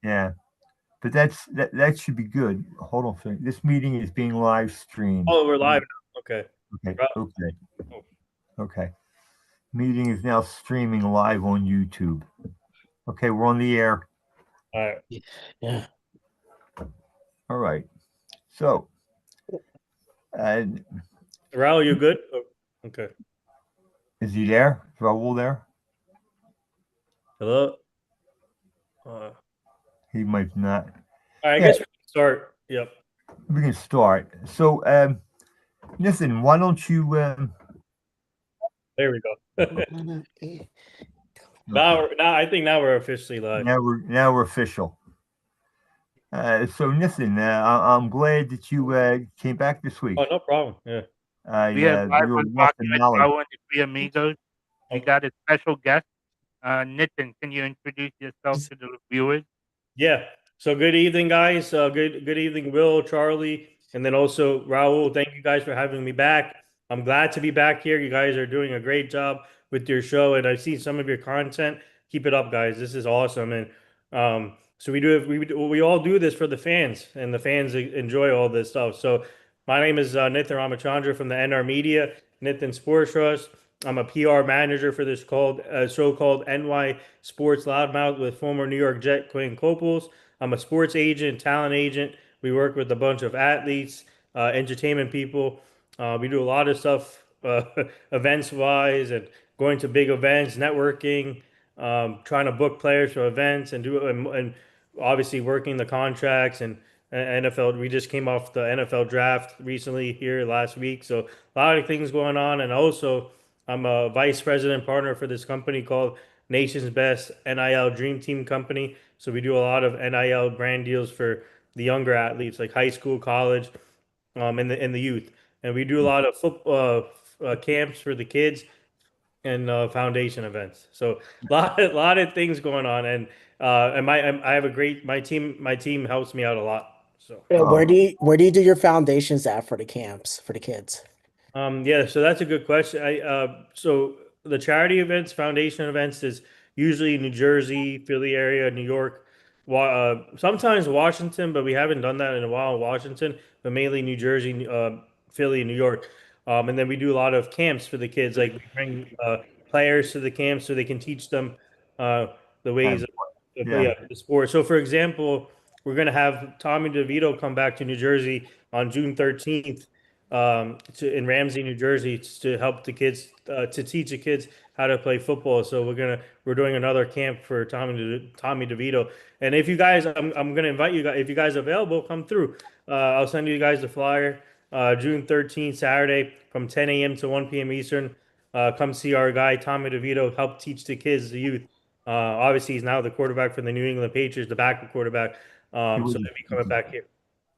Yeah, but that should be good. Hold on a second. This meeting is being live streamed. Oh, we're live now. Okay. Okay, Right. okay, Oh, okay. Meeting is now streaming live on YouTube. Okay, we're on the air. all right. Yeah. All right. So, uh, Rahul, you good? Oh, okay. is he there? Is Raul there? Hello. Uh, He might not. all right, I Yeah, guess we can start. Yep. we can start. So, listen, why don't you? There we go. Eh, Okay, Now I think now we're officially live. now we're official. So listen, I'm glad that you came back this week. Oh, no problem. Yeah. I We are live You're a on wealth of Rockin with knowledge. Rahul and the three amigos. We got a special guest, Nithin. Can you introduce yourself to the viewers? Yeah. So good evening, guys. Good evening, Will, Charlie, and then also Rahul. Thank you guys for having me back. I'm glad to be back here. You guys are doing a great job with your show, and I've seen some of your content. Keep it up, guys. This is awesome. And so we all do this for the fans, and the fans enjoy all this stuff. So my name is Nithin Ramachandra from the NR Media, Nithin Sports Trust. I'm a PR manager for this show called NY Sports Loudmouth with former New York Jet Quinn Copels. I'm a sports agent, talent agent. We work with a bunch of athletes, entertainment people. We do a lot of stuff events wise and going to big events, networking, trying to book players for events and obviously working the contracts and NFL. We just came off the NFL draft recently here last week, so a lot of things going on. And also, I'm a vice president partner for this company called Nation's Best NIL Dream Team Company. So we do a lot of NIL brand deals for the younger athletes, like high school, college, and the youth. And we do a lot of football camps for the kids and foundation events. So lot of things going on, I have a great my team helps me out a lot. So Oh, where do you do your foundations at for the camps for the kids? yeah, so that's a good question. I so the charity events, foundation events is usually New Jersey, Philly area, New York, sometimes Washington, but we haven't done that in a while in Washington, but mainly New Jersey, Philly, and New York. And then we do a lot of camps for the kids. Like we bring players to the camp so they can teach them the have, ways of yeah. yeah, the sport. So, for example, we're going to have Tommy DeVito come back to New Jersey on June 13th in Ramsey, New Jersey, to help the kids to teach the kids how to play football. So we're doing another camp for Tommy DeVito. And if you guys, I'm gonna invite you guys. If you guys are available, come through. I'll send you guys the flyer. June 13th, Saturday, from 10 a.m. to 1 p.m. Eastern. Come see our guy Tommy DeVito help teach the kids, the youth. Obviously, he's now the quarterback for the New England Patriots, the backup quarterback. He So was he'll be coming back here.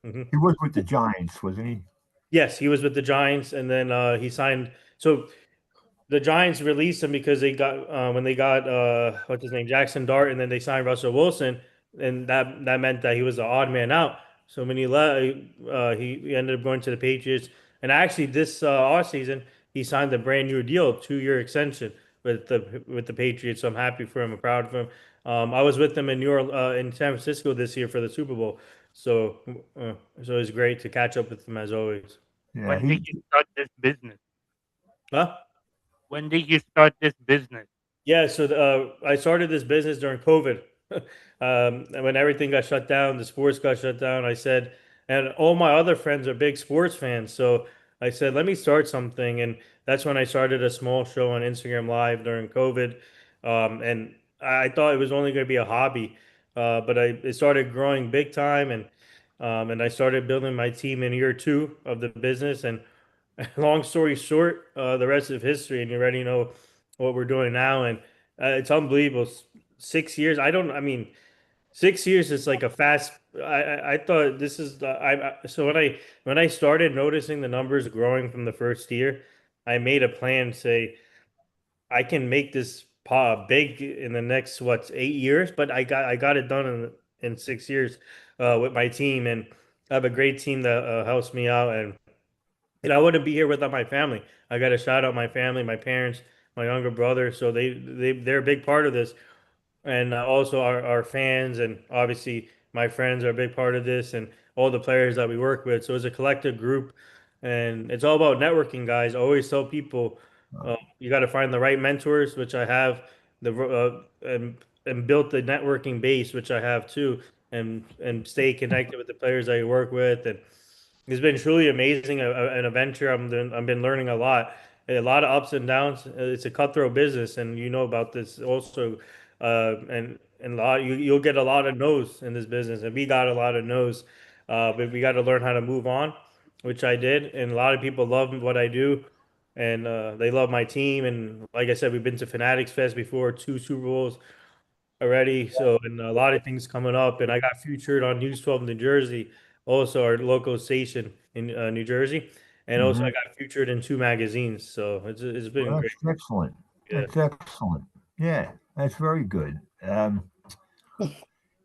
Mhm. he was with the Giants, wasn't he? Yes, he was with the Giants, and then he signed. So the Giants released him because they got when they got what's his name, Jackson Dart, and then they signed Russell Wilson, and that meant that he was the odd man out. So when he left, he ended up going to the Patriots, and actually this off season he signed a brand new deal, 2-year extension with the Patriots. So I'm happy for him. I'm proud of him. I was with them in New York, in San Francisco this year for the Super Bowl. So so it's great to catch up with him as always. Yeah, When did you start this business? Huh? When did you start this business? Yeah, so I started this business during COVID. And when everything got shut down, the sports got shut down. I said, and all my other friends are big sports fans. So I said, let me start something. And that's when I started a small show on Instagram Live during COVID. And I thought it was only going to be a hobby. But it started growing big time. And I started building my team in year two of the business. And long story short, the rest of history, and you already know what we're doing now, and it's unbelievable. 6 years. I mean, 6 years is like a fast. I thought this is the. So when I started noticing the numbers growing from the first year, I made a plan. Say I can make this big in the next 8 years, but I got it done in 6 years with my team, and I have a great team that helps me out and I wouldn't be here without my family. I got to shout out my family, my parents, my younger brother. So they're a big part of this. and also our fans, and obviously my friends are a big part of this, and all the players that we work with. So it's a collective group, and it's all about networking, guys. I always tell people, you got to find the right mentors, which I have, and built the networking base, which I have too, and stay connected with the players that you work with, and it's been truly amazing, an adventure. I've been learning a lot of ups and downs. It's a cutthroat business, and you know about this also. And you'll get a lot of no's in this business, and we got a lot of no's. But we got to learn how to move on, which I did. And a lot of people love what I do, and they love my team. And like I said, we've been to Fanatics Fest before, 2 Super Bowls already. So, and a lot of things coming up. And I got featured on News 12 New Jersey, also our local station in New Jersey. And also, I Mhm. got featured in 2 magazines. So it's been Well, great. that's excellent. Yeah. That's excellent. Yeah, that's very good.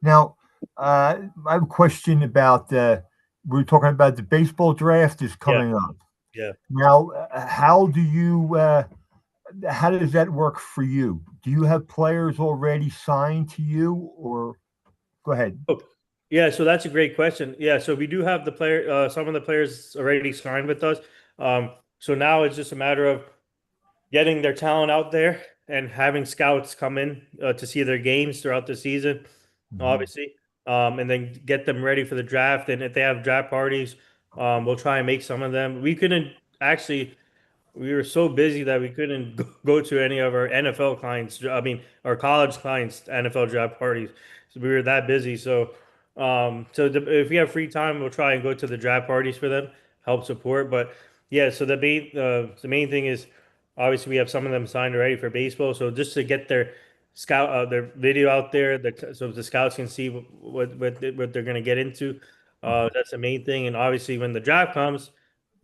Now, I have a question about we were talking about the baseball draft is Yeah. coming up. Yeah. Now, how does that work for you? Do you have players already signed to you, or go ahead? Oh, yeah. So that's a great question. Yeah. So we do have some of the players already signed with us. So now it's just a matter of getting their talent out there and having scouts come in to see their games throughout the season, Mhm. obviously, and then get them ready for the draft. And if they have draft parties, we'll try and make some of them. We couldn't actually. We were so busy that we couldn't go to any of our NFL clients. I mean, our college clients' NFL draft parties. So we were that busy. If we have free time, we'll try and go to the draft parties for them, help support. But yeah, so the main thing is obviously we have some of them signed already for baseball. So just to get their video out there, so the scouts can see what they're going to get into. That's the main thing. And obviously, when the draft comes,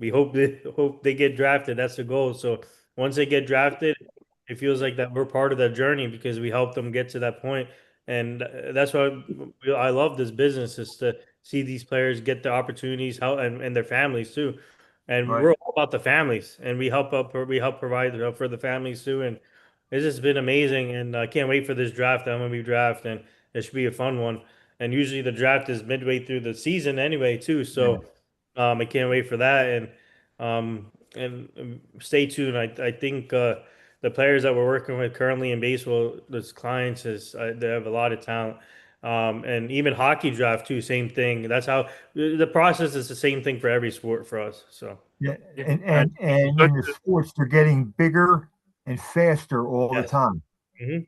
we hope they get drafted. That's the goal. So once they get drafted, it feels like that we're part of that journey because we helped them get to that point. And that's why I love this business, is to see these players get the opportunities, how and their families too. And Right. we're all about the families, and we help provide for the families too. And it's just been amazing, and I can't wait for this draft. I'm gonna be draft, and it should be a fun one. And usually the draft is midway through the season anyway too. Yeah. So I can't wait for that, and stay tuned. I think the players that we're working with currently in baseball, those clients, they have a lot of talent. And even hockey draft too, same thing. That's how the process is the same thing for every sport for us. So Yeah, Yeah. and Uh, and and go in the to sports, they're getting bigger and faster all the yes. time. Mhm.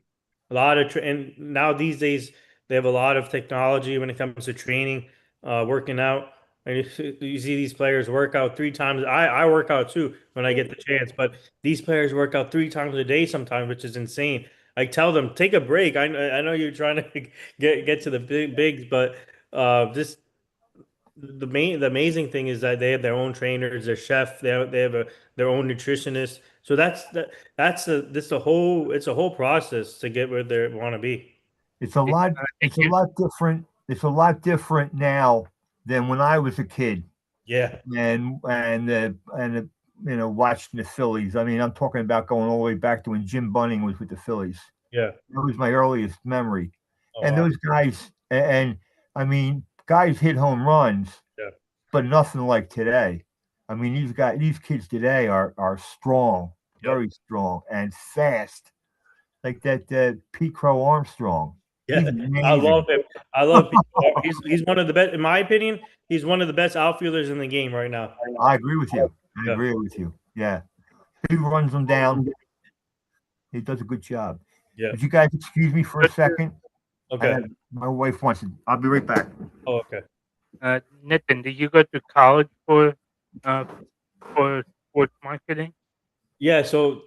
A lot of and now these days they have a lot of technology when it comes to training, working out. And you see these players work out 3 times. I work out too when I get the chance, but these players work out 3 times a day sometimes, which is insane. I tell them take a break. I know you're trying to get to the bigs, but just the amazing thing is that they have their own trainers, their chef, they have their own nutritionist. So that's the whole it's a whole process to get where they want to be. It's a yeah, lot. thank It's a you. lot different. It's a lot different now than when I was a kid Yeah, and watching the Phillies. I mean, I'm talking about going all the way back to when Jim Bunning was with the Phillies. yeah. That was my earliest memory. Oh And wow. those guys, and I mean, guys hit home runs, Yeah, but nothing like today. I mean, these kids today are strong, yeah, very strong, and fast, like that Pete Crow Armstrong. He's yeah. I love amazing. him. I love Pete. He's one of the best, in my opinion. He's one of the best outfielders in the game right now. I agree with you. I Yeah, agree with you. Yeah, he runs them down. He does a good job. yeah. Would you guys excuse me for a second? I Okay. have my wife wants to. I'll be right back. Oh, okay. Nithin, did you go to college uh, for sports marketing? Yeah, so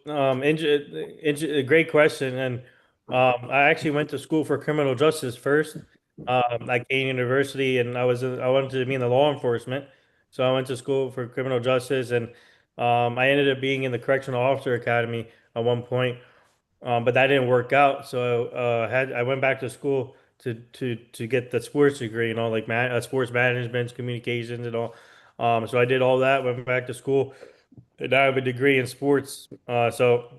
great question, and I actually went to school for criminal justice first, at Kane University, and I wanted to be in the law enforcement, so I went to school for criminal justice, and I ended up being in the correctional officer academy at one point, but that didn't work out, so I went back to school to get the sports degree, like sports management, communications, and all. So I did all that, went back to school, and I have a degree in sports. So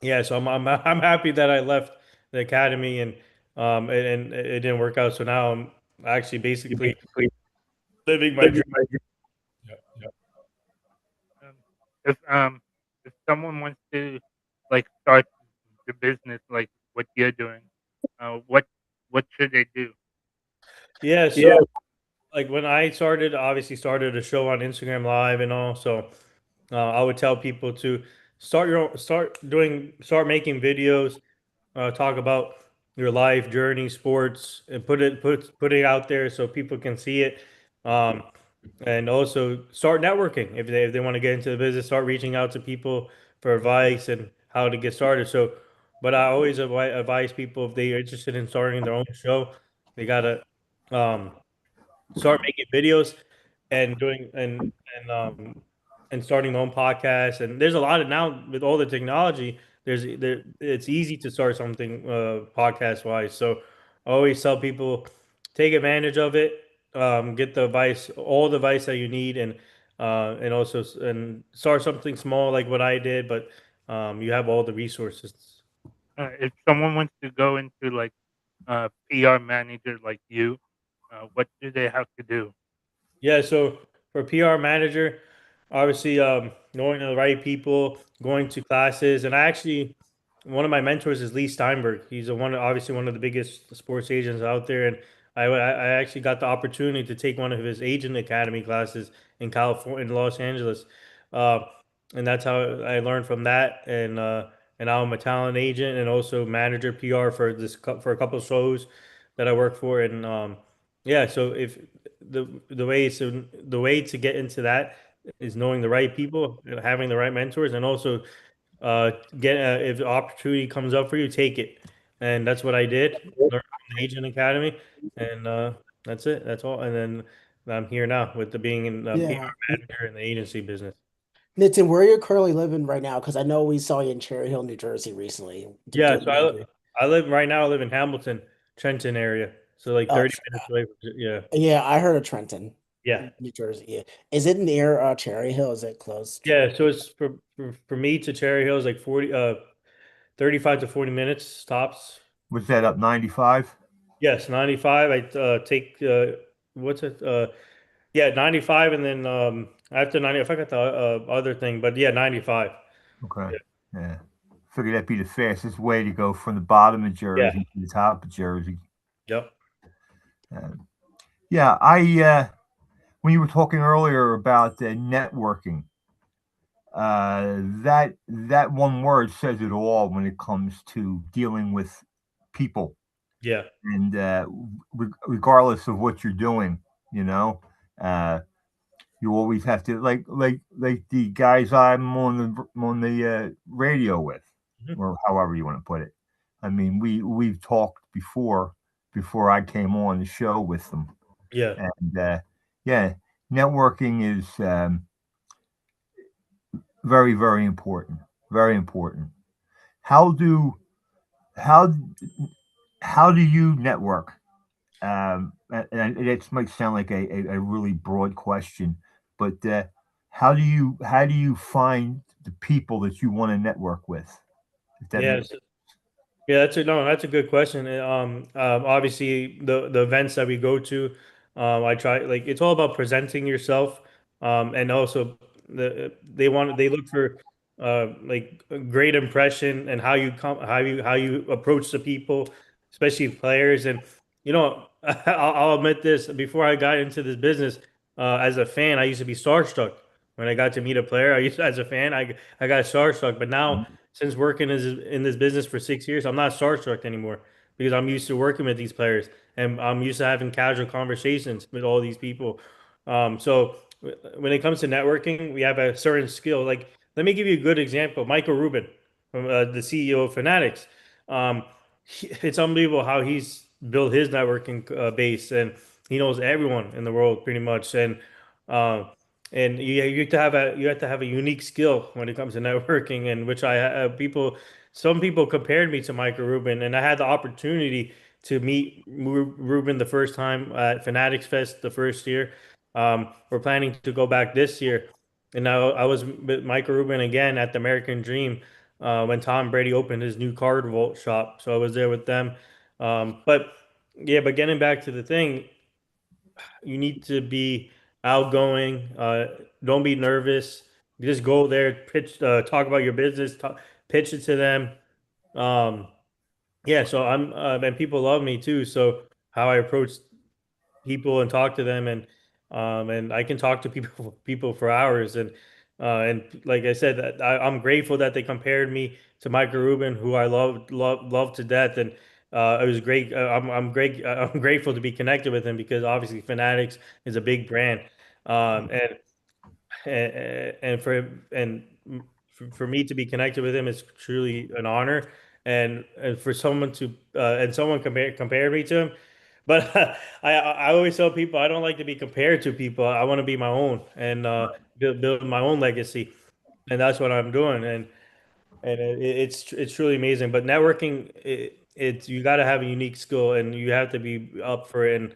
yeah, so I'm happy that I left the academy, and it didn't work out. So now I'm actually basically living my dream. Um, if someone wants to like start the business like what you're doing, what should they do? Yeah, so like when I started, obviously started a show on Instagram Live and all. So I would tell people to start making videos, talk about your life journey, sports, and put it out there so people can see it. Um, and also start networking if they want to get into the business. Start reaching out to people for advice and how to get started. So, but I always advise people if they are interested in starting their own show, they gotta um, start making videos and doing and starting their own podcast. And there's a lot of now with all the technology. It's easy to start something podcast wise. So I always tell people take advantage of it. Get the advice, all the advice that you need, and also and start something small like what I did. But you have all the resources. If someone wants to go into like PR manager like you, what do they have to do? Yeah, so for PR manager, obviously knowing the right people, going to classes, and I actually one of my mentors is Lee Steinberg. He's obviously one of the biggest sports agents out there, and I actually got the opportunity to take one of his agent academy classes in California, in Los Angeles, uh, and that's how I learned from that. And now I'm a talent agent and also manager PR for for a couple of shows that I work for, and yeah. So if the way to get into that is knowing the right people, having the right mentors, and also get if the opportunity comes up for you, take it. And that's what I did. Learn from the Agent Academy, and that's it. That's all. And then I'm here now with the being in Yeah. PR manager in the agency business. Nitin, where are you currently living right now? Because I know we saw you in Cherry Hill, New Jersey recently. Yeah. So I live right now. I live in Hamilton, Trenton area. So like Oh, 30 minutes away from, yeah. yeah, I heard of Trenton, Yeah. New Jersey. Yeah. Is it near Cherry Hill? Is it close? Yeah. So it's for me to Cherry Hill is like 35 to 40 minutes tops. Was that up 95? Yes, 95. I take what's it? Yeah, 95, and then after 90, I forgot the other thing, but yeah, 95. Okay. Yeah. Yeah. Figured that'd be the fastest way to go from the bottom of Yeah. Jersey to the top of Jersey. Yep. Yeah, when you were talking earlier about networking, that one word says it all when it comes to dealing with people, Yeah. and regardless of what you're doing, you know, uh, you always have to like the guys I'm on the radio with, Mhm. or however you want to put it. I mean, we've talked before I came on the show with them, Yeah. and yeah, networking is very, very important. Very important. How do how how do you network? And it might sound like a really broad question, but how do you find the people that you want to network with? If that Yeah. makes Yeah, that's a good question. Obviously the events that we go to, I try like it's all about presenting yourself, and also they look for like a great impression and how you approach the people, especially players. And you know, I'll admit this: before I got into this business, as a fan, I used to be starstruck when I got to meet a player. As a fan, I got starstruck, but now since working in this business for 6 years, I'm not starstruck anymore because I'm used to working with these players and I'm used to having casual conversations with all these people. When it comes to networking, we have a certain skill. Like, let me give you a good example. Michael Rubin, from, the CEO of Fanatics. It's unbelievable how he's built his networking base, and he knows everyone in the world pretty much. Uh, and you have to have a unique skill when it comes to networking, and which some people compared me to Michael Rubin, and I had the opportunity to meet Rubin the first time at Fanatics Fest the first year. We're planning to go back this year, and now I was with Michael Rubin again at the American Dream when Tom Brady opened his new card vault shop. So I was there with them. But yeah, but getting back to the thing, you need to be outgoing. Don't be nervous. You just go there, pitch, talk about your business, pitch it to them. Um, yeah, so and people love me too. So how I approach people and talk to them, and I can talk to people for hours, and like I said, I'm grateful that they compared me to Michael Rubin, who I love to death, and it was great. I'm grateful to be connected with him because obviously Fanatics is a big brand, and and for me to be connected with him is truly an honor, and for someone to and someone compared me to him, but I always tell people I don't like to be compared to people. I want to be my own and build my own legacy, and that's what I'm doing. And it's truly amazing. But networking, it's you got to have a unique skill, and you have to be up for it. And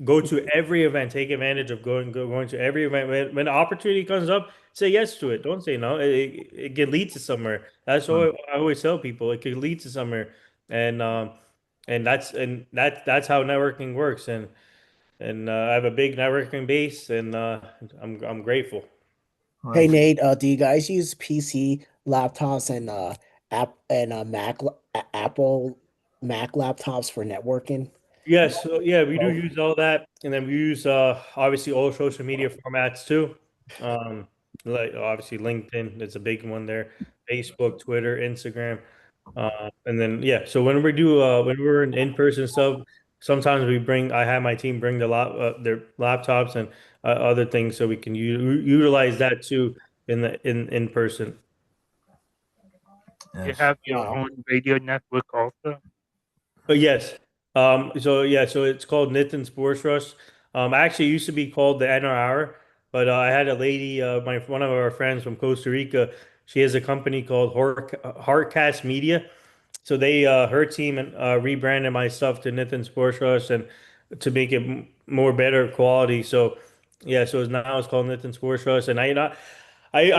go to every event, take advantage of going to every event. When the opportunity comes up, say yes to it. Don't say no. It can lead to somewhere. That's Right. what I always tell people. It could lead to somewhere, and that's how networking works. And I have a big networking base, and I'm grateful. Hey Right. Nate, do you guys use PC laptops and Apple Mac laptops for networking? Yes, so yeah, we do Both. use all that, and then we use obviously all social media formats too. Um, like obviously LinkedIn, it's a big one there. Facebook, Twitter, Instagram, and then yeah. So when we're in person stuff, sometimes I have my team bring their laptops and other things so we can utilize that too in person. You Yes. have your Wow. own radio network also. But yes. So yeah, so it's called Nithin Sports Rush. Actually, it used to be called the NR Hour, but I had a lady, one of our friends from Costa Rica. She has a company called Heartcast Media. So they, her team, rebranded my stuff to Nithin Sports Rush and to make it more better quality. So yeah, so now it's called Nithin Sports Rush, and I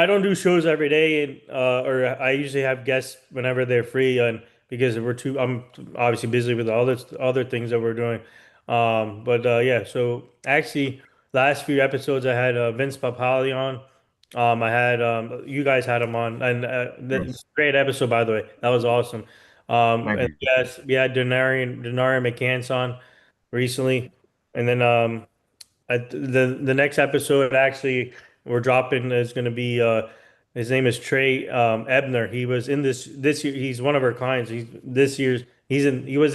don't do shows every day, and or I usually have guests whenever they're free, and because I'm obviously busy with other things that we're doing. But yeah, so actually, last few episodes I had Vince Papali on. I had you guys had him on, and Yes. great episode by the way. That was awesome. Thank And you. yes, we had Denarian McCants on recently, and then the next episode actually we're dropping is going to be his name is Trey Ebner. He was in this year. He's one of our clients. He was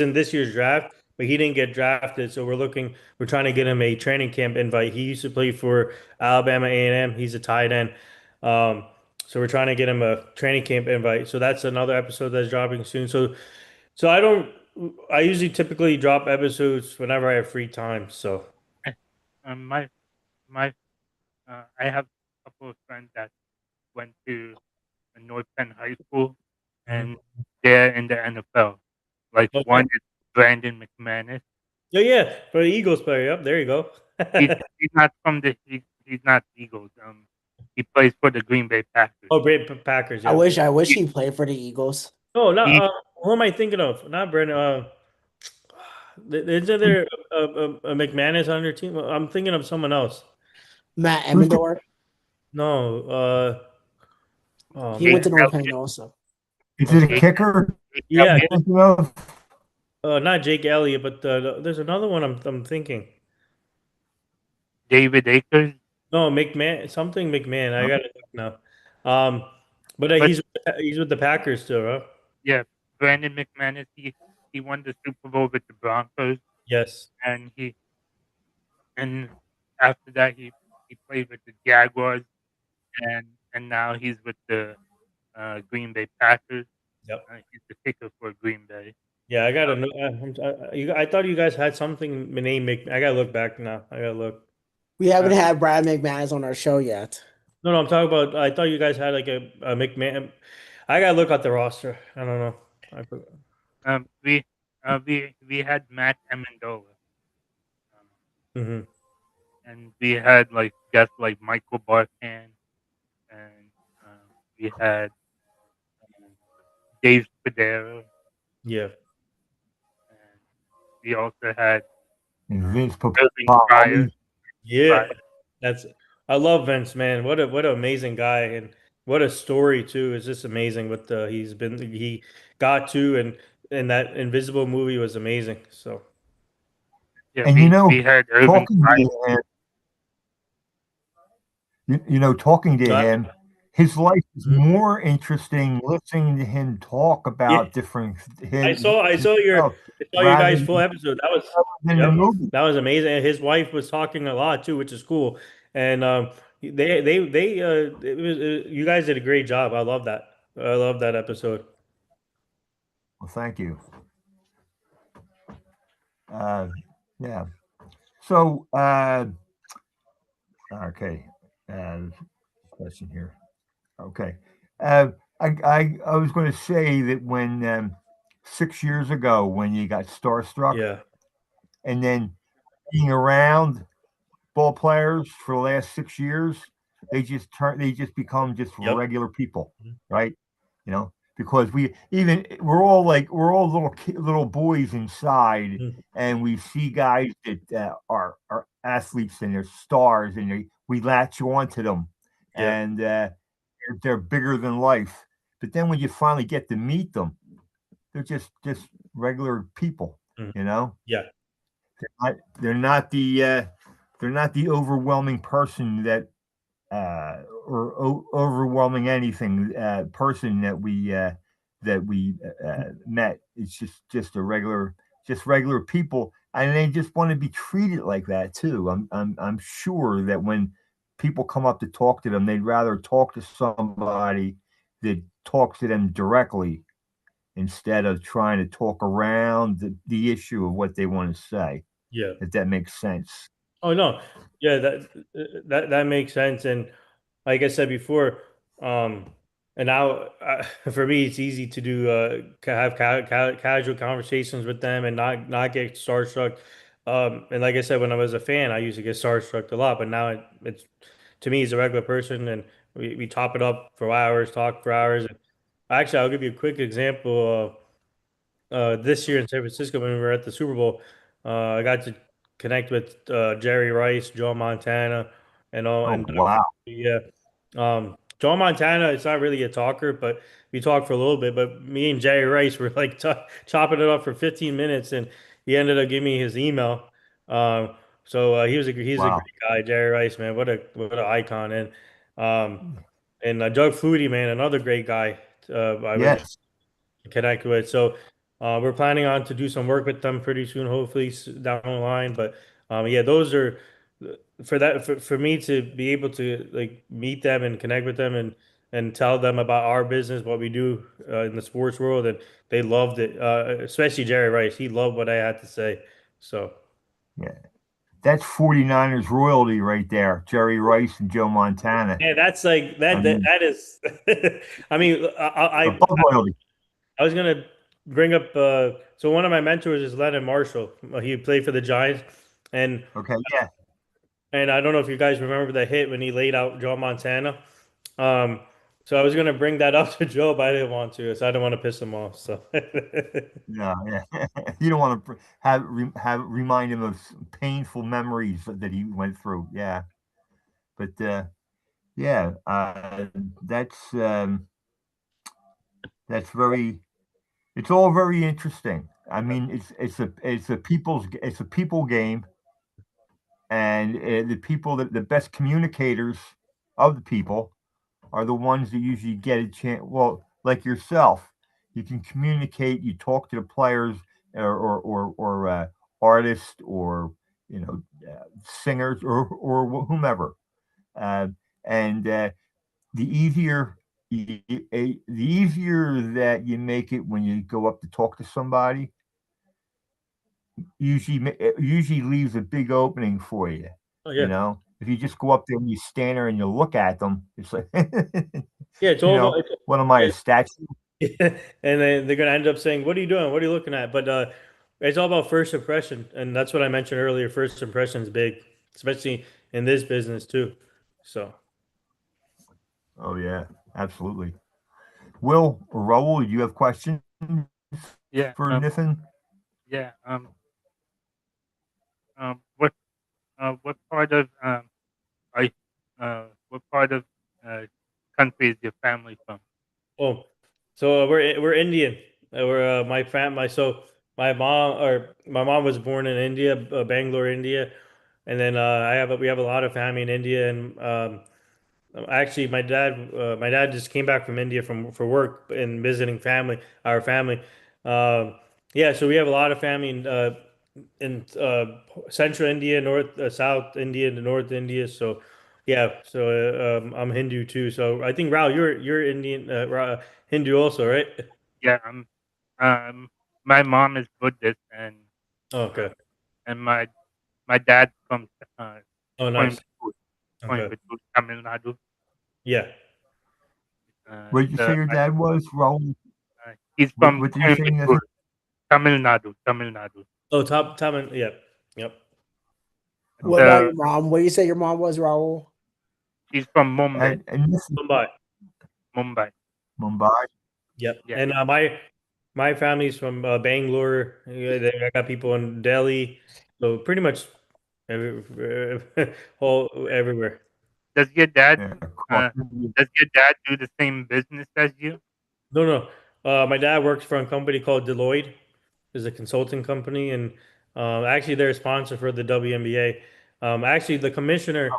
in this year's draft, but he didn't get drafted. So we're trying to get him a training camp invite. He used to play for Alabama A&M. He's a tight end. Um, so we're trying to get him a training camp invite. So that's another episode that's dropping soon. So I usually typically drop episodes whenever I have free time. So. Eh, my my I have a couple of friends that went to North Penn High School, and they're in the NFL. Like Okay. one is Brandon McManus. Yeah, yeah, for the Eagles player. Yep, there you go. He's not from he's not Eagles. He plays for the Green Bay Packers. Oh, great Packers. I Yep. wish I wish He, he played for the Eagles. No, not he, who am I thinking of? Not Brandon. Isn't there a McManus on your team? I'm thinking of someone else. Matt Who's the, Emmendorf, No. Oh he Jake went man. to North Penn Elliott, also. is it a Okay. Jake, kicker Jake Yeah. you're Elliott, thinking of? Not Jake Elliott, but there's another one I'm thinking. David Akers. No, McMahon. Something McMahon. I Huh? gotta look now. Um, but But he's with the Packers still, huh? yeah, Brandon McManus. He won the Super Bowl with the Broncos, Yes. and and after that he played with the Jaguars, and now he's with the Green Bay Packers. Yep. He's the kicker for Green Bay. Yeah, I gotta know. I thought you guys had something named Mc. I gotta look back now. I gotta look. We Uh, haven't had Brad McManus on our show yet. No, no, I'm talking about. I thought you guys had like a McMahon. I gotta look at the roster. I don't know. I forgot. um, we we had Matt Amendola, um, Hmm. and we had like guests like Michael Barkan, and we had Dave Spadero, Yeah. and we also had And Vince Irving Pryor. Papali. Yeah. That's I love Vince, man. What an amazing guy, and what a story too. It's just amazing what he got to, and that Invisible movie was amazing. So Yeah, And we had Irving talking Pryor. to him, talking to uh, him, his life is mhm. more interesting listening to him talk Yeah, about different I him saw I saw your himself I saw your rather guys' full episode. That was than the yep, movie. that was amazing. And his wife was talking a lot too, which is cool. And they you guys did a great job. I love that. I love that episode. Well, thank you. Uh, yeah. So, okay. Question here. Okay. Uh, I was going to say that when 6 years ago, when you got starstruck, Yeah. and then being around ball players for the last 6 years, they just become just Yep. regular people, Mhm. right? Because we're all little boys inside, Mhm. and we see guys that are athletes and they're stars, and we latch on to them, Yeah. and they're bigger than life. But then when you finally get to meet them, they're just regular people, Mhm. you know. Yeah. They're not they're not the overwhelming person that or overwhelming anything person that we met. It's just a regular people, and they just want to be treated like that too. I'm sure that when people come up to talk to them, they'd rather talk to somebody that talks to them directly instead of trying to talk around the issue of what they want to say, Yeah. if that makes sense. Oh no, yeah, that makes sense. And like I said before, and now for me, it's easy to do have casual conversations with them and not get starstruck. And like I said, when I was a fan, I used to get starstruck a lot, but now it's to me, he's a regular person, and we top it up for hours, talk for hours. And actually, I'll give you a quick example. This year in San Francisco when we were at the Super Bowl, I got to connect with Jerry Rice, Joe Montana, and all. Oh And wow, yeah, Joe Montana, it's not really a talker, but we talked for a little bit. But me and Jerry Rice were like chopping it up for 15 minutes, and he ended up giving me his email. Um, so he's a wow, great guy, Jerry Rice, man. What an icon, um, and Doug Flutie, man, another great guy. I was yes. connect with. So we're planning on to do some work with them pretty soon, hopefully down the line. But yeah, those are for me to be able to like meet them and connect with them and tell them about our business, what we do in the sports world, and they loved it. Especially Jerry Rice, he loved what I had to say. So. Yeah. That's 49ers royalty right there. Jerry Rice and Joe Montana. Yeah, that's like I that. mean, That is. I mean, above royalty. I was gonna bring up. So one of my mentors is Lennon Marshall. He played for the Giants, and Okay, yeah. I don't know if you guys remember the hit when he laid out Joe Montana. Um, so I was gonna bring that up to Joe, but I didn't want to, so I didn't want to piss him off. So No, yeah. You don't want to have remind him of painful memories that he went through. Yeah, but yeah, that's very. It's all very interesting. I mean, it's a people game, and the people that the best communicators of the people are the ones that usually get a chance. Well, like yourself, you can communicate. You talk to the players or artists or singers or whomever, uh, and the easier the easier that you make it when you go up to talk to somebody. It usually leaves a big opening for you. oh yeah, If you just go up there and you stand there and you look at them, it's like, yeah, it's all about. what am I, a statue? And then they're gonna end up saying, "What are you doing? What are you looking at?" But it's all about first impression, and that's what I mentioned earlier. First impression is big, especially in this business too. So Oh yeah, Absolutely. Will or Raul, do you have questions Yeah. for Nithin? Yeah. What what part of are you, what part of uh country is your family from? Oh, so we're Indian. We're my so my mom was born in India, Bangalore, India, and then we have a lot of family in India, and actually my dad just came back from India for work and visiting our family. Um, yeah, so we have a lot of family in central India, South India, and North India. So yeah, so I'm Hindu too. So I think Rao, you're Indian, Hindu also, right? Yeah. Um my mom is Buddhist, Oh, uh, okay. and my dad's from uh Oh, nice. Coimbatore, Okay. Coimbatore, Tamil Nadu. Yeah. What did you say So your dad was, Raul? he's What, from what did you say, Coimbatore, Nithin? Tamil Nadu, Tamil Nadu. Oh, top and yep, yep. What Okay. about So your mom? What do you say your mom was, Raul? she's from Mumbai, And Nithin, Mumbai. Mumbai. Mumbai. Yep. Yeah. And my family's from Bangalore. Yeah, I got people in Delhi, so pretty much every, whole everywhere. Does your dad Yeah, across uh India. does your dad do the same business as you? No, no. My dad works for a company called Deloitte. Is a consulting company, and actually they're a sponsor for the WNBA. Actually, the commissioner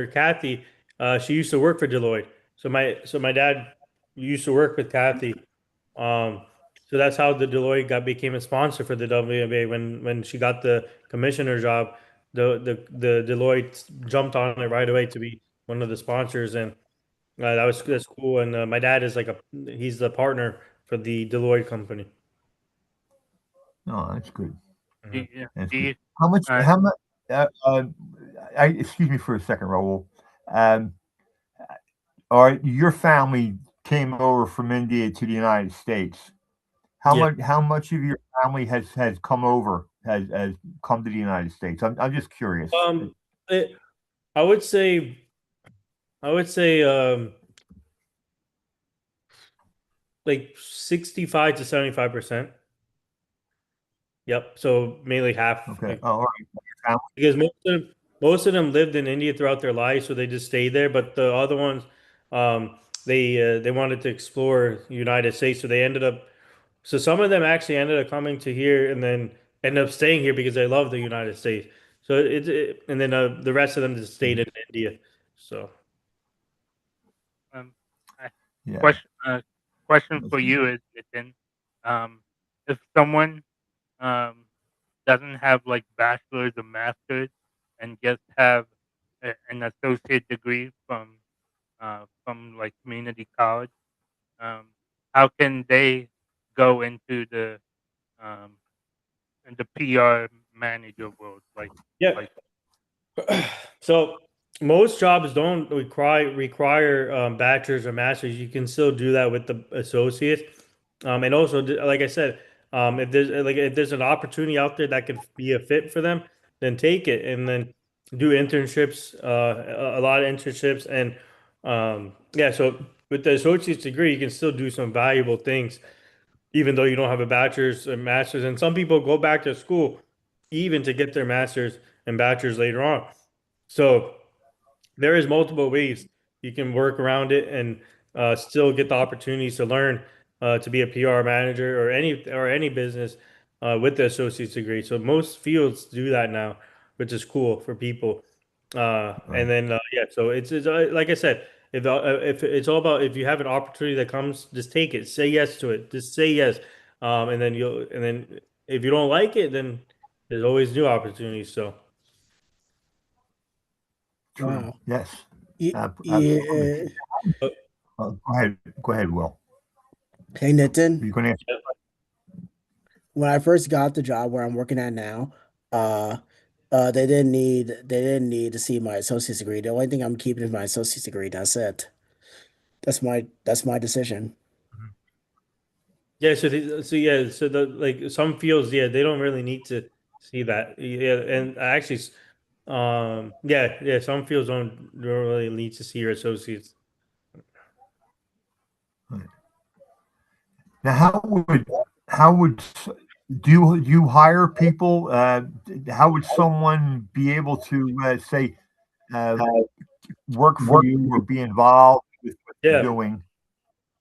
Kathy, she used to work for Deloitte. So my dad used to work with Kathy. Um, so that's how the Deloitte got became a sponsor for the WNBA. When she got the commissioner job, the Deloitte jumped on it right away to be one of the sponsors, and that's cool. And my dad is he's the partner for the Deloitte company. Oh, that's good. Do Mhm. you, That's do good. you How much? uh, How much? Uh, uh, excuse me for a second, Raul. Um, all right, your family came over from India to the United States. Yeah. How much of your family has come over has come to the United States? I'm just curious. Um, it, I would say, I would say, like 65 to 75%. Yep. So mainly half, Okay. Oh, all right. Your because most of them lived in India throughout their life, so they just stayed there. But the other ones, they wanted to explore the United States, so they ended up. So some of them actually ended up coming to here and then ended up staying here because they love the United States. So and then the rest of them just stayed family. in India. So um I- Yeah. question question for you is Nitin, um if someone um doesn't have like bachelor's or master's and just have an associate degree from like community college, um how can they go into um the PR manager world, yeah. like So most jobs don't require bachelor's or master's. You can still do that with the associate. And also, like I said, if there's an opportunity out there that could be a fit for them, then take it and then do internships. A lot of internships, and yeah. So with the associate's degree, you can still do some valuable things, even though you don't have a bachelor's or master's. And some people go back to school even to get their master's and bachelor's later on. So there is multiple ways you can work around it and still get the opportunities to learn to be a PR manager or any business with the associate's degree. So most fields do that now, which is cool for people. And Right. then yeah, so it's like I said, if it's all about if you have an opportunity that comes, just take it. Say yes to it. Just say yes, and then if you don't like it, then there's always new opportunities. So. True. Wow. Yes. Absolutely. Yeah. uh, Go ahead. Go ahead, Will. Hey, Nitin. You're going to When I first got the job where I'm working at now, uh, they didn't need to see my associate's degree. The only thing I'm keeping is my associate's degree. That's it. That's my decision. Yeah, so the like some fields, yeah, they don't really need to see that. Yeah, and actually, yeah, some fields don't really need to see your associates. Now, how would do you hire people? How would someone be able to say uh, work for you or be involved with what you're Yeah. doing?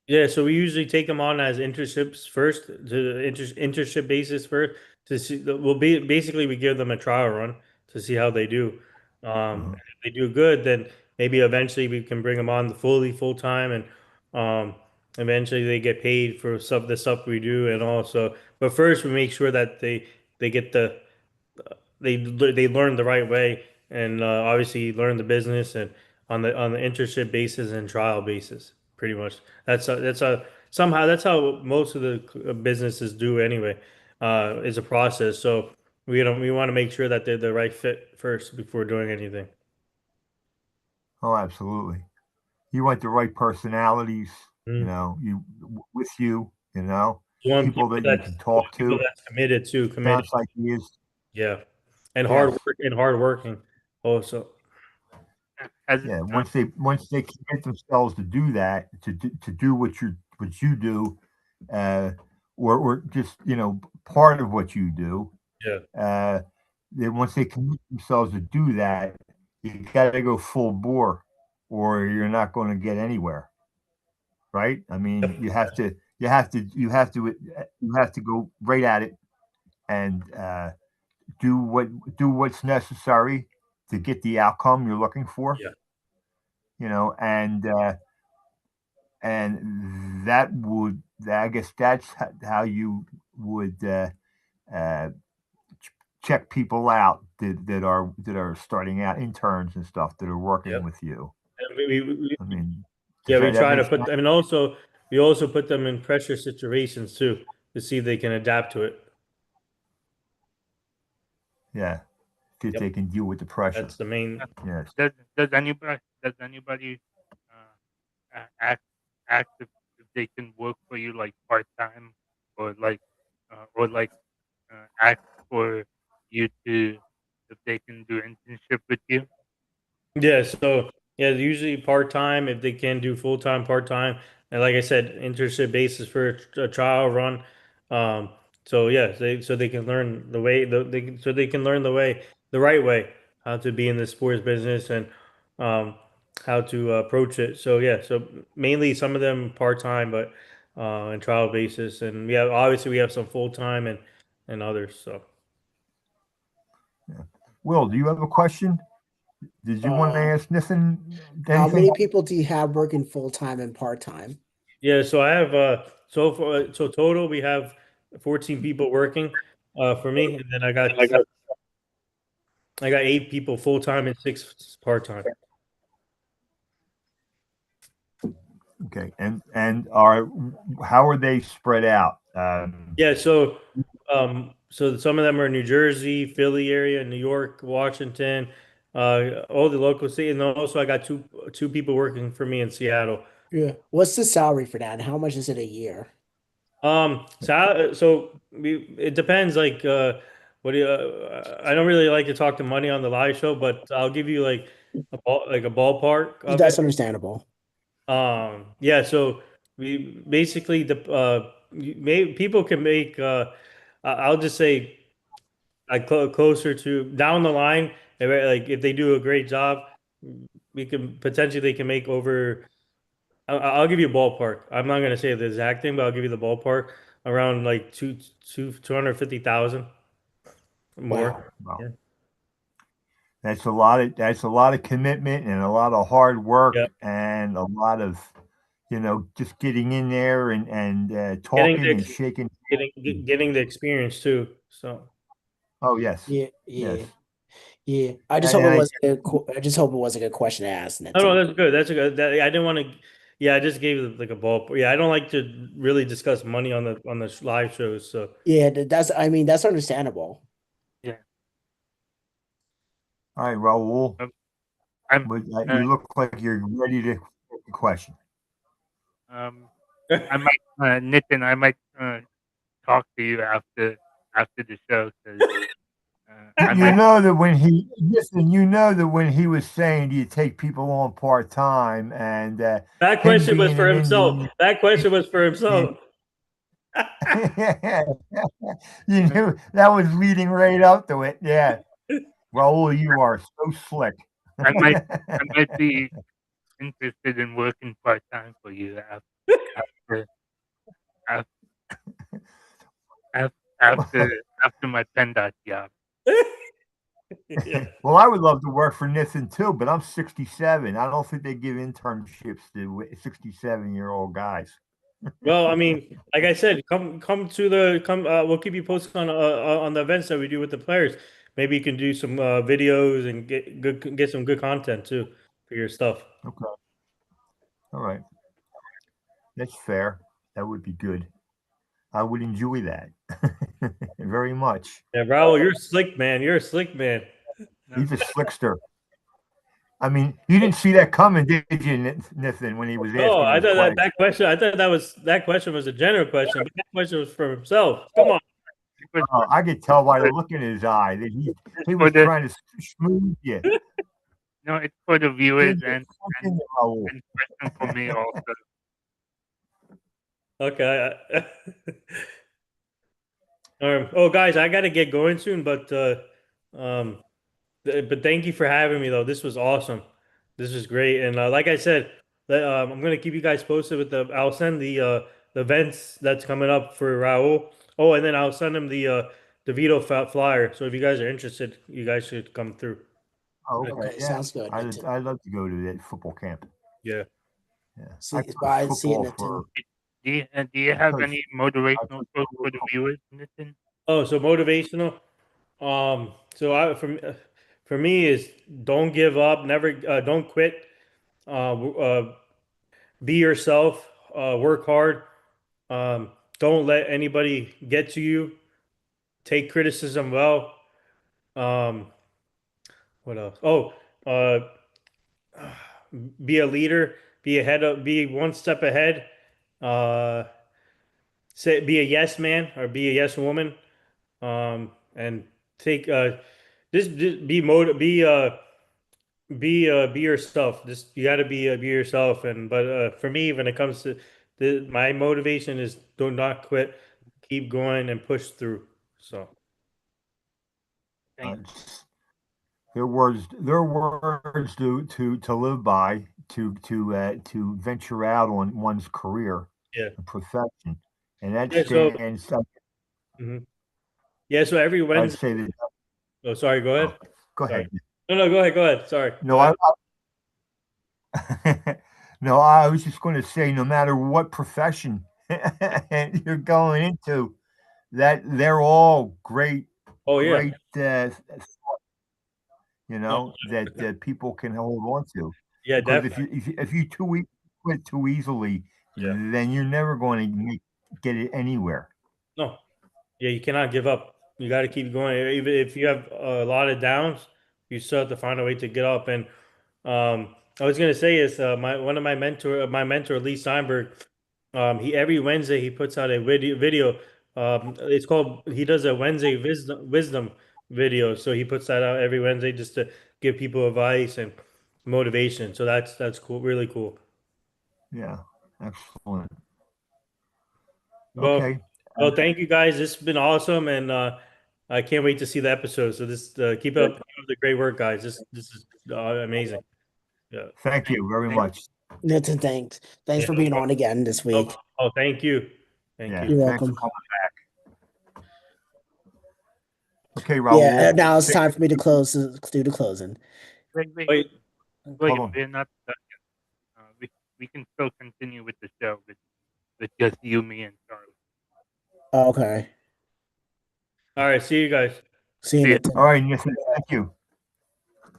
Yeah, so we usually take them on as internships first, to internship basis first to see. Well, basically we give them a trial run to see how they do. Mhm. If they do good, then maybe eventually we can bring them on full time, and eventually they get paid for the stuff we do, and also. But first, we make sure that they get they learn the right way, and obviously learn the business, and on the internship basis and trial basis. Pretty much, somehow that's how most of the businesses do anyway. Is a process. So we want to make sure that they're the right fit first before doing anything. Oh, absolutely. You want the right personalities, Mm. with you, You want people that you can talk people to. that's committed too, committed. Sounds like he is. Yeah, and Yes. hard working also. Has Yeah. Once they commit themselves to do that, to do what you do, uh, or just part of what you do, Yeah. uh, then once they commit themselves to do that, you got to go full bore, or you're not going to get anywhere, right? I mean, you have to go right at it and do what's necessary to get the outcome you're looking for, Yeah. and I guess that's how you would uh, check people out that are starting out, interns and stuff that are working Yep. with you. And we I mean, Yeah, does we that try make to sense? put. I mean, also we also put them in pressure situations too to see if they can adapt to it. Yeah, see if Yep, they can deal with the pressure. that's the main. Yes. does anybody ask if they can work for you like part time, or like ask for you to if they can do internship with you? Yeah, so yeah, usually part time if they can do full time, part time, and like I said, internship basis for a trial run. Um, so yeah, so they can learn the way so they can learn the right way how to be in the sports business, and um, how to approach it. So yeah, so mainly some of them part time, but and trial basis, and we have some full time and others. So. Yeah. Will, do you have a question? Did you want to Uh, ask Nithin how anything? many people do you have working full time and part time? Yeah, so I have so total we have 14 people working for me, and then I got 8 people full time and 6 part time. Okay, and how are they spread out? Yeah, so some of them are New Jersey, Philly area, New York, Washington, all the local city, and then also I got two people working for me in Seattle. Yeah. What's the salary for that? And how much is it a year? It depends. Like, what do you? I don't really like to talk to money on the live show, but I'll give you like a ballpark of it. That's understandable. Yeah. So we basically people can make. I'll just say like closer to down the line. Like if they do a great job, we can potentially they can make over. I'll give you a ballpark. I'm not gonna say the exact thing, but I'll give you the ballpark around like 250,000 more. Wow. Well, Yeah. that's a lot of commitment and a lot of hard Yeah. work and a lot of just getting in there and Getting talking the and shaking hands. getting the experience too. So Oh yes, Yeah, yes. yeah, yeah. I just And hope it I, wasn't I just hope it wasn't a good question to ask, no, no, Nathan. that's good. That's a good. I didn't want to. Yeah, I just gave it like a ball. Yeah, I don't like to really discuss money on the live shows. So Yeah, that's I mean that's understandable. Yeah. all right, Raul. Um, I'm uh, You look like you're ready to take the question. um I might Nitin, I might talk to you after the show, because I You might. know that when he listen, you know that when he was saying, "Do you take people on part time?" and that him question was being for an himself. Indian, That question was for and himself. You knew that was leading right up to it. Yeah. Raul, you are so slick. I might I might be interested in working part time for you after af- after my PennDOT job. Yeah. Well, I would love to work for Nithin too, but I'm 67. I don't think they give internships to 67-year-old guys. Well, I mean, like I said, come to the come. We'll keep you posted on the events that we do with the players. Maybe you can do some videos and get some good content too for your stuff. Okay. All right. That's fair. That would be good. I would enjoy that very much. Yeah, Raul, you're slick, man. You're a slick man. No, He's a slickster. I mean, you didn't see that coming, did you, Nithin, when he was Oh, asking I him the thought question? that question. I thought that question was a general question, but that question was for himself. Come on. it was I could tell by the for, look in his eye that he for was the trying to smooth you. no, it's for the viewers Sink it, and sink it, Raul. question for me also. Okay. Oh, guys, I gotta get going soon, um, but thank you for having me though. This was awesome. This was great, and like I said, I'm gonna keep you guys posted with the. I'll send the events that's coming up for Raul. Oh, and then I'll send him the veto flyer. So if you guys are interested, you guys should come through. Oh, okay, Okay, yeah. sounds good, Nithin. I'd love to go to that football camp. Yeah. Yeah, I See, coach bye. See you, football Nithin. for. Do you have Coach, any I motivational coach quotes for for the viewers, Nathan? Oh, so motivational. So for me is don't give up, never don't quit. Be yourself. Work hard. Um, don't let anybody get to you. Take criticism well. Um, what else? Oh, uh, be a leader. Be one step ahead. Uh, be a yes man or be a yes woman. And take just be yourself. Just you got to be yourself. And but for me, when it comes to my motivation is do not quit, keep going and push through. So Thank their words to live by to venture out on one's career yeah, and profession, and that yeah. So stands. mhm. Yeah. So every I'd Wednesday. say that. Oh, sorry. Go Oh, ahead. go Sorry. ahead. No, no. Go ahead. Go ahead. Sorry. Go No, ahead. no, I was just going to say, no matter what profession you're going into, that they're all great, Oh yeah. great, No, that people can hold on to. yeah. Because Definitely. if you quit too easily, Yeah. then you're never going to get it anywhere. No. Yeah. You cannot give up. You got to keep going. Even if you have a lot of downs, you still have to find a way to get up. And I was gonna say is my mentor Lee Steinberg. He every Wednesday he puts out a video. It's called he does a Wednesday wisdom video. So he puts that out every Wednesday just to give people advice and motivation. So that's cool, really cool. Yeah, excellent. Well, Okay. well, thank you guys. This has been awesome, and I can't wait to see the episode. So this keep up the great work, guys. This is amazing. Yeah. Thank you very thank much. Nithin, thanks. Thanks Yeah. for being on again this Oh, week. oh, thank you. Thank Yeah, you. You're thanks for welcome. coming back. Okay, Yeah, Raul. now it's time for me to do the closing. wait, Wait, Hold William, on. we're not done yet. We can still continue with the show with just you, me, and Charlie. Okay. all right. See you guys. See you, See ya. Nithin. All right, Nathan. Thank you.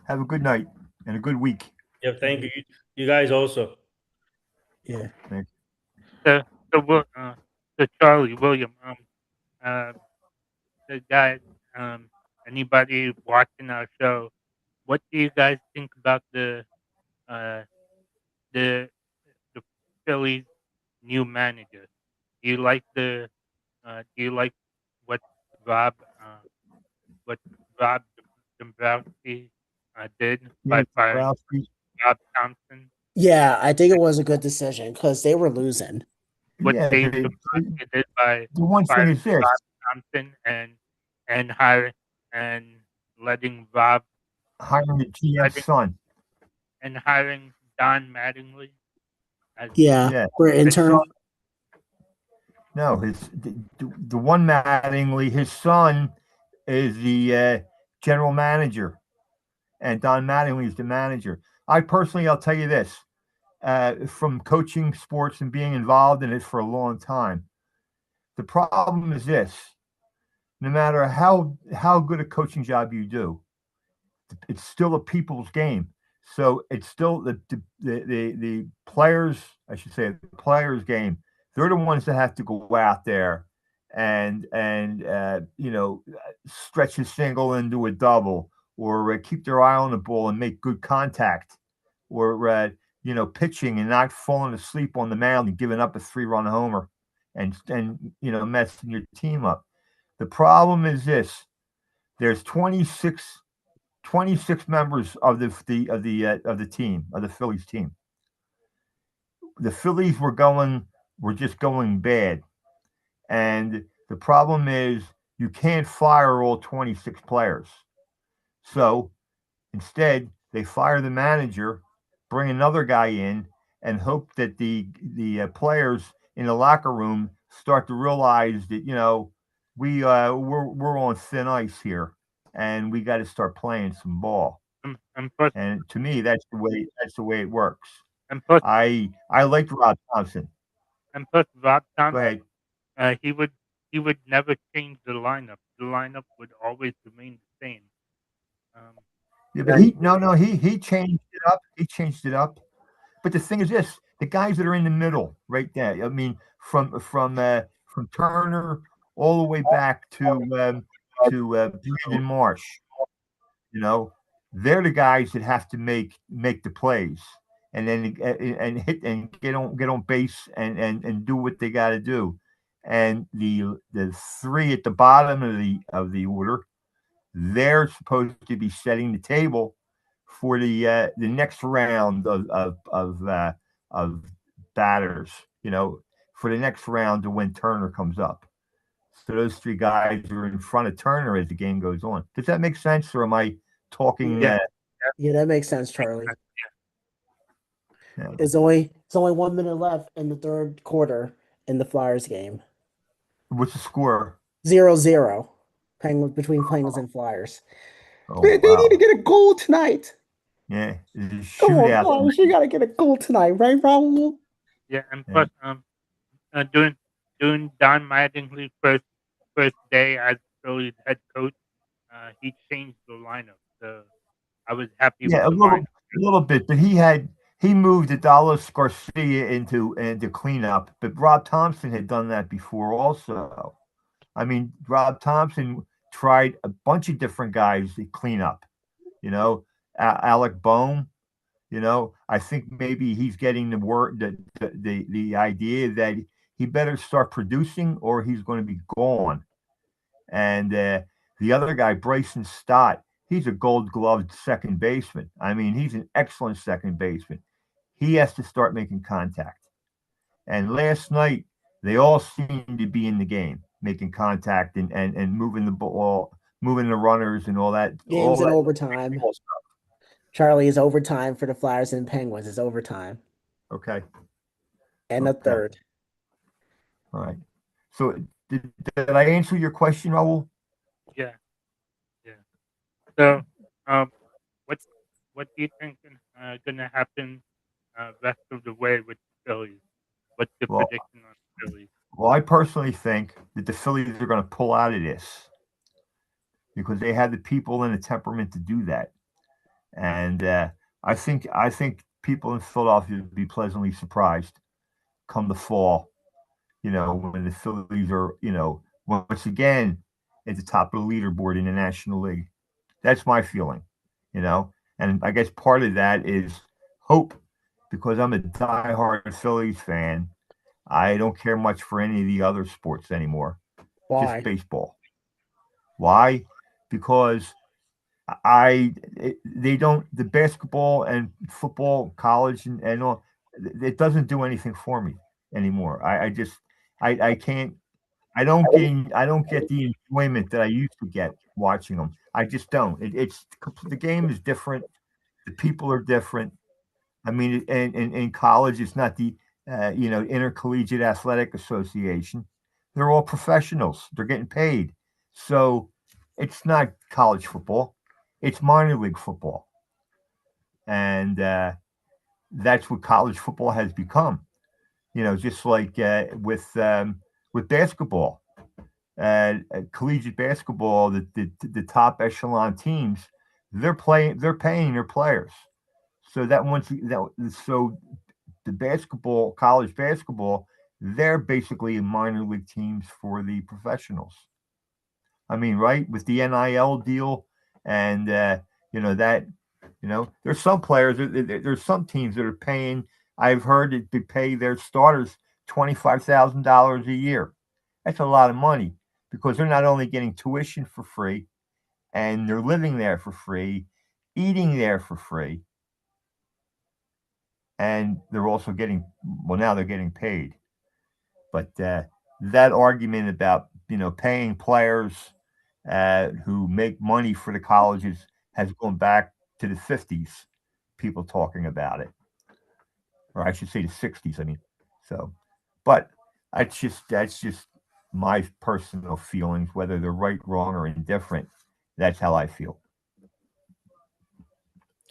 Have a good night and a good week. Yep. Thank you. You guys also. Yeah. Thank So, so, so Charlie, William, uh, the guy, anybody watching our show, what do you guys think about uh, the, the Phillies' new manager? Do you like do you like what Rob, uh, what Rob Dombrowski did you. by Yeah, firing Dombrowski. Rob Thompson? Yeah, I think it was a good decision because they were losing. what Yeah, Dave Dombrowski did by the one thing firing is this: Rob Thompson and hiring and letting Rob hiring the GM's letting son. and hiring Don Mattingly as Yeah, Yeah, for the intern. no, the one Mattingly, his son is the general manager, and Don Mattingly is the manager. I personally, I'll tell you this: from coaching sports and being involved in it for a long time, the problem is this: no matter how good a coaching job you do, it's still a people's game. So it's still the players, I should say, the players' game. They're the ones that have to go out there and stretch a single into a double, or keep their eye on the ball and make good contact, or pitching and not falling asleep on the mound and giving up a 3-run homer and messing your team up. The problem is this: there's 26 members of the team, of the Phillies team. The Phillies were just going bad, and the problem is you can't fire all 26 players. So instead, they fire the manager, bring another guy in, and hope that the players in the locker room start to realize that we're on thin ice here, and we got to start playing some ball. and plus And to me, that's the way it works. and plus I liked Rob Thompson. Rob Go Thompson ahead. he would never change the lineup. The lineup would always remain the same. Um, Yeah, but he changed it up. He changed it up. But the thing is this: the guys that are in the middle, right there. I mean, from Turner all the way back to Brandon Marsh. You know, they're the guys that have to make the plays and then and hit and get on base and do what they got to do. And the three at the bottom of the order, they're supposed to be setting the table for the next round of batters. For the next round to when Turner comes up. So those three guys are in front of Turner as the game goes on. Does that make sense, or am I talking? yeah, Yeah, that makes sense, Charlie. Yeah. It's only 1 minute left in the third quarter in the Flyers game. What's the score? 0-0. Between Penguins and Flyers. Oh They need to wow! get a goal tonight. Yeah, it's a Come on, shootout. Flyers, you gotta get a goal tonight, right, Rahul? yeah, and Yeah. plus during Don Mattingly's first day as Phillies head coach, he changed the lineup. So I was happy with Yeah, a the little, lineup. a little bit, but he moved Adalis Garcia into cleanup, but Rob Thompson had done that before also. I mean, Rob Thompson tried a bunch of different guys to clean up. You know, Alec Bohm. I think maybe he's getting the word the idea that he better start producing or he's going to be gone. And the other guy, Bryson Stott, he's a Gold Gloved second baseman. I mean, he's an excellent second baseman. He has to start making contact. And last night, they all seemed to be in the game, making contact and moving the ball, moving the runners and all that. Game's in overtime. Charlie, is overtime for the Flyers and Penguins. It's overtime. Okay. And a Okay. third. All right. So did I answer your question, Raul? Yeah, yeah. So um, what what do you think gonna happen rest of the way with the Phillies? What's your Well, prediction on the Phillies? well, I personally think that the Phillies are going to pull out of this because they have the people and the temperament to do that. And I think people in Philadelphia would be pleasantly surprised come the fall. When the Phillies are once again at the top of the leaderboard in the National League. That's my feeling. And I guess part of that is hope because I'm a diehard Phillies fan. I don't care much for any of the other sports anymore. Just Why? baseball. Why? Because they don't the basketball and football, college and all. It doesn't do anything for me. anymore. I just I can't. I don't get the enjoyment that I used to get watching them. I just don't. The game is different. The people are different. I mean, in college, it's not the intercollegiate athletic association. They're all professionals. They're getting paid, so it's not college football. It's minor league football, and that's what college football has become. Just like with basketball, collegiate basketball, the top echelon teams, they're paying their players. So that once that so the basketball, college basketball, they're basically minor league teams for the professionals. I mean, right, with the NIL deal, and that there's some players, there's some teams that are paying. I've heard that they pay their starters $25,000 a year. That's a lot of money because they're not only getting tuition for free, and they're living there for free, eating there for free, and they're also getting, well, now they're getting paid. But that argument about paying players who make money for the colleges has gone back to the 50s. People talking about it, or I should say the 60s. I mean, so, but that's just my personal feelings, whether they're right, wrong, or indifferent. That's how I feel.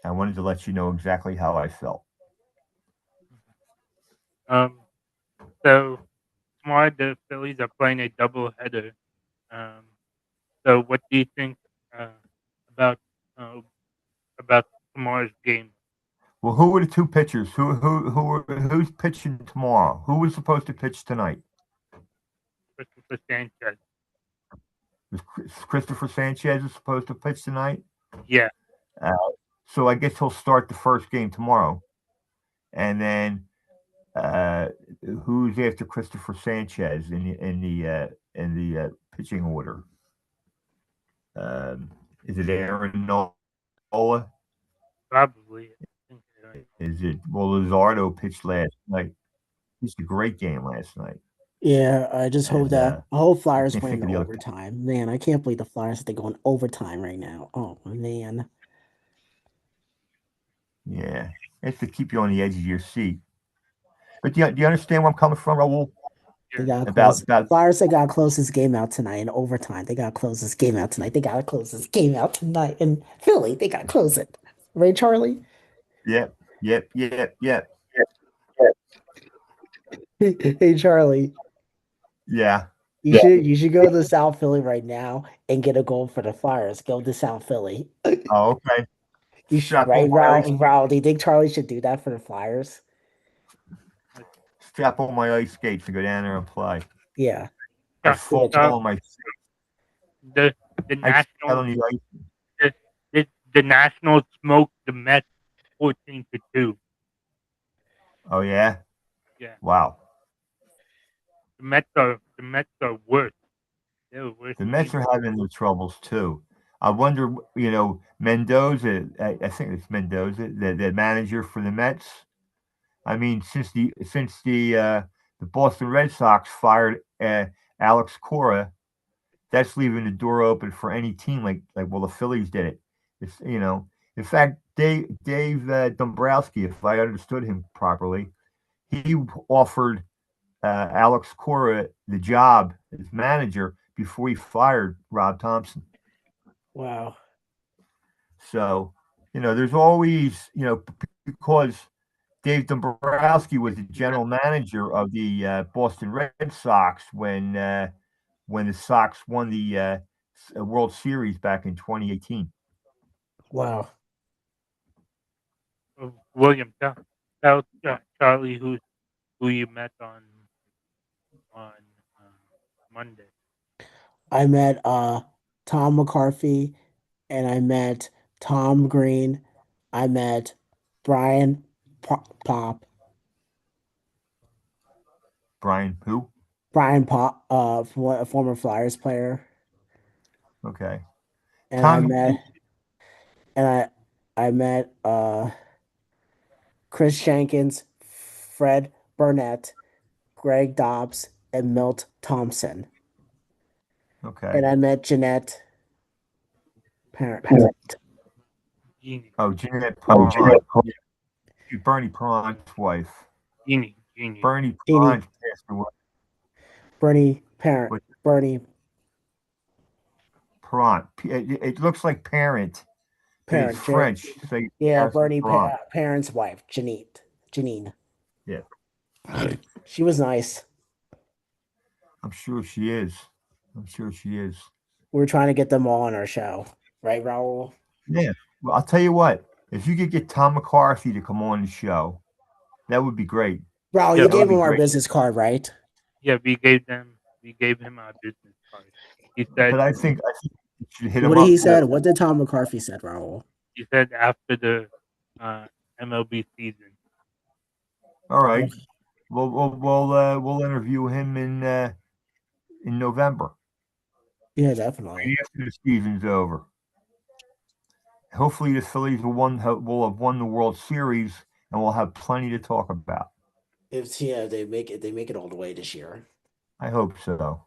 I wanted to let you know exactly how I felt. Um, so tomorrow the Phillies are playing a doubleheader. Um, so what do you think uh, about uh, about tomorrow's game? Well, who were the two pitchers? Who's pitching tomorrow? Who was supposed to pitch tonight? Christopher Sanchez. Was Christopher Sanchez is supposed to pitch tonight? Yeah. Uh, so I guess he'll start the first game tomorrow, and then uh, who's after Christopher Sanchez in the pitching order? Is it Aaron Nola? Probably. I think you're right. Is it well? Luzardo pitched last night. He pitched a great game last night, Yeah, I just hope and that I hope I Flyers can't win think in of the other. overtime. Man, I can't believe the Flyers they're going overtime right now. Oh man. Yeah, it's to keep you on the edge of your seat. But do you understand where I'm coming from, Raul? They Yeah. gotta About close about Flyers they gotta close this game out tonight in overtime. They gotta close this game out tonight. They gotta close this game out tonight in Philly. They gotta close it. Right, Charlie? yep, yep, yep, yep, Hey Charlie. yeah. You should go to South Philly right now and get a goal for the Flyers. Go to South Philly. Oh, okay. You should, Strap on right, my ice. Raul? Do you think Charlie should do that for the Flyers? Strap on my ice skates and go down there and play. Yeah. I'd Char- fall Yeah, on my. the the I'd out Nationals on the ice. the Nationals smoked the Mets 14-2. Oh yeah. Yeah. Wow. The Mets are worse. They're a worse The team. Mets are having their troubles too. I wonder, Mendoza. I think it's Mendoza, the manager for the Mets. I mean, since the Boston Red Sox fired Alex Cora, that's leaving the door open for any team like well the Phillies did it. In fact, Dave Dombrowski, if I understood him properly, he offered Alex Cora the job as manager before he fired Rob Thompson. wow. So there's always because Dave Dombrowski was the general manager of the Boston Red Sox when the Sox won the World Series back in 2018. Wow. William, tell Charlie who you met on uh, Monday. I met Tom McCarthy and I met Tom Green. I met Brian Pop. Brian, who? Brian Pop, a former Flyers player. Okay. And I Tom, met and I met Chris Shankins, Fred Burnett, Greg Dobbs, and Milt Thompson. Okay. And I met Jeanette Parent. Jeannie, Oh, Jeanette Prawn. Bernie Prawn's wife. Jeannie. Bernie Jeannie, Prawn passed away. Bernie Parent. With Bernie Prawn. It looks like parent, but it's Parent. French. So you Yeah, pronounce it Bernie Prawn. Parent's wife, Janine. Yeah, She was nice. I'm sure she is. I'm sure she is. We were trying to get them all on our show, right, Raul? Yeah. Well, I'll tell you what. If you could get Tom McCarthy to come on the show, that would be great. Raul, Yeah, you That would gave be him our great. business card, right? yeah. We gave him our business card. He said But I think you should hit What him did up. he said? What did Tom McCarthy said, Raul? after the uh, MLB season. All right. We'll interview him in November, Yeah, right definitely. after the season's over. Hopefully, the Phillies will have won the World Series, and we'll have plenty to talk about. If they make it all the way this year. I hope so.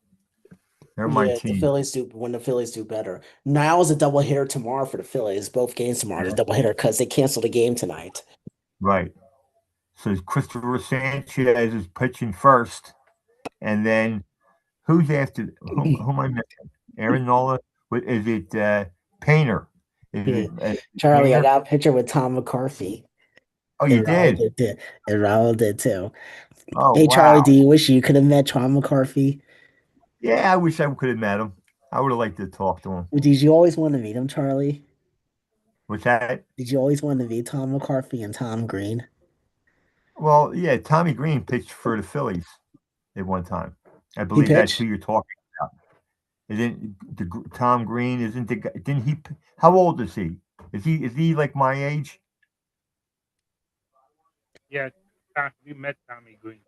They're my Yeah, if the team. Phillies do when the Phillies do better. Now is a double hitter tomorrow for the Phillies. Both games tomorrow is a Yeah. double hitter because they canceled the game tonight. Right. So Christopher Sanchez is pitching first, and then who's after? Who am I missing? Aaron Nola. What is it? Painter. Is Yeah. it Charlie, I Painter? got a picture with Tom McCarthy. Oh, you And Raul did. did too. And Raul did too. Oh, Hey Charlie, do wow. you wish you could have met Tom McCarthy? Yeah, I wish I could have met him. I would have liked to talk to him. Did you always want to meet him, Charlie? What's that? Did you always want to meet Tom McCarthy and Tom Green? Well, yeah, Tommy Green pitched for the Phillies at one time. I He believe that's who pitched? you're talking about. Isn't Tom Green? Isn't the guy? Didn't he? How old is he? Is he like my age? Yeah, we met Tommy Green.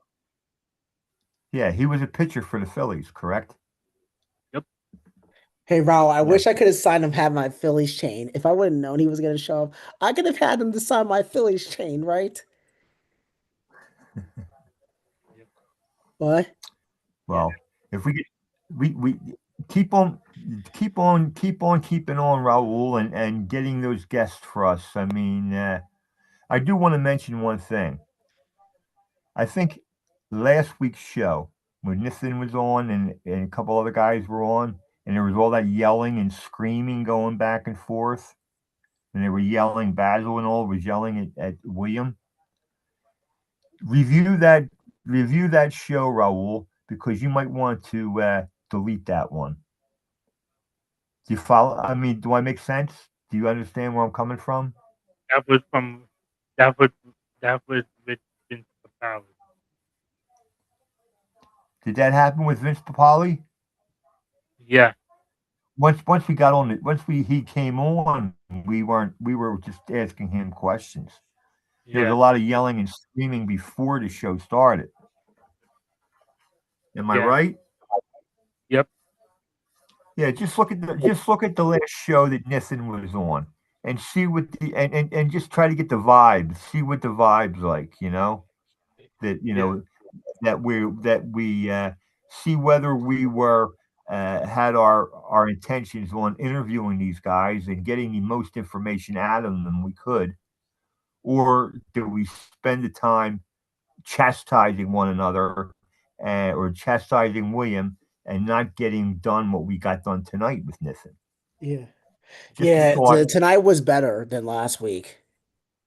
Yeah, he was a pitcher for the Phillies, correct? Yep. Hey Raul, I Yeah. wish I could have signed him, had my Phillies chain. If I would have known he was gonna show up, I could have had him to sign my Phillies chain, right? Yep. What? Yeah. Well, if we keep on keep on keeping on, Raul, and getting those guests for us. I mean, I do want to mention one thing. I think last week's show when Nithin was on and a couple other guys were on, and there was all that yelling and screaming going back and forth, and they were yelling. Basil and all was yelling at William. Review that review that show, Raul, because you might want to delete that one. Do you follow? I mean, do I make sense? Do you understand where I'm coming from? That was from that was that was with Vince Papale. Did that happen with Vince Papali? Yeah, Once we got on it, once he came on, we were just asking him questions. There was a yeah, lot of yelling and screaming before the show started. Am I yeah. right? Yep. Yeah, just look at the last show that Nissen was on and see what and just try to get the vibe, see what the vibe's like, that Yeah. that we see whether we were had our intentions on interviewing these guys and getting the most information out of them we could, or do we spend the time chastising one another or chastising William and not getting done what we got done tonight with Nissen. Yeah. Just a Yeah, thought. tonight was better than last week.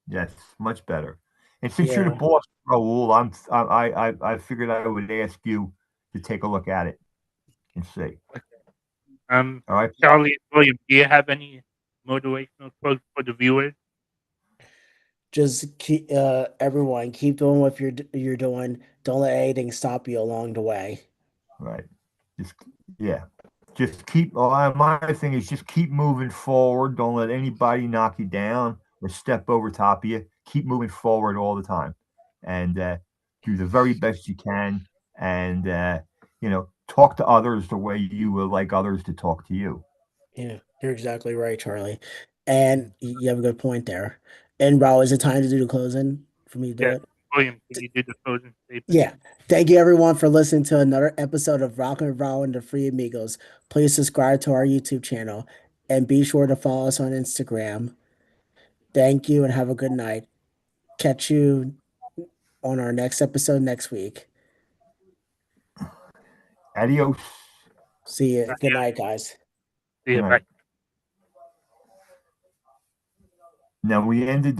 Yes, much better. And since you're the Yeah. boss, Raul, I figured I would ask you to take a look at it and see. All right. Charlie and William, do you have any motivational quotes for the viewers? Just keep everyone keep doing what you're doing. Don't let anything stop you along the way. Right. Just yeah. Just keep. My thing is just keep moving forward. Don't let anybody knock you down or step over top of you. Keep moving forward all the time, and do the very best you can. And talk to others the way you would like others to talk to you. Yeah, you're exactly right, Charlie. And you have a good point there. And Raul, is it time to do the closing for me to do Yeah. it? William, can you do the closing statement? Yeah. Thank you, everyone, for listening to another episode of Rockin' and Rahul and the Free Amigos. Please subscribe to our YouTube channel and be sure to follow us on Instagram. Thank you and have a good night. Catch you on our next episode next week. Adios. See you. Good night, guys. See you. Good Bye. night. Now we ended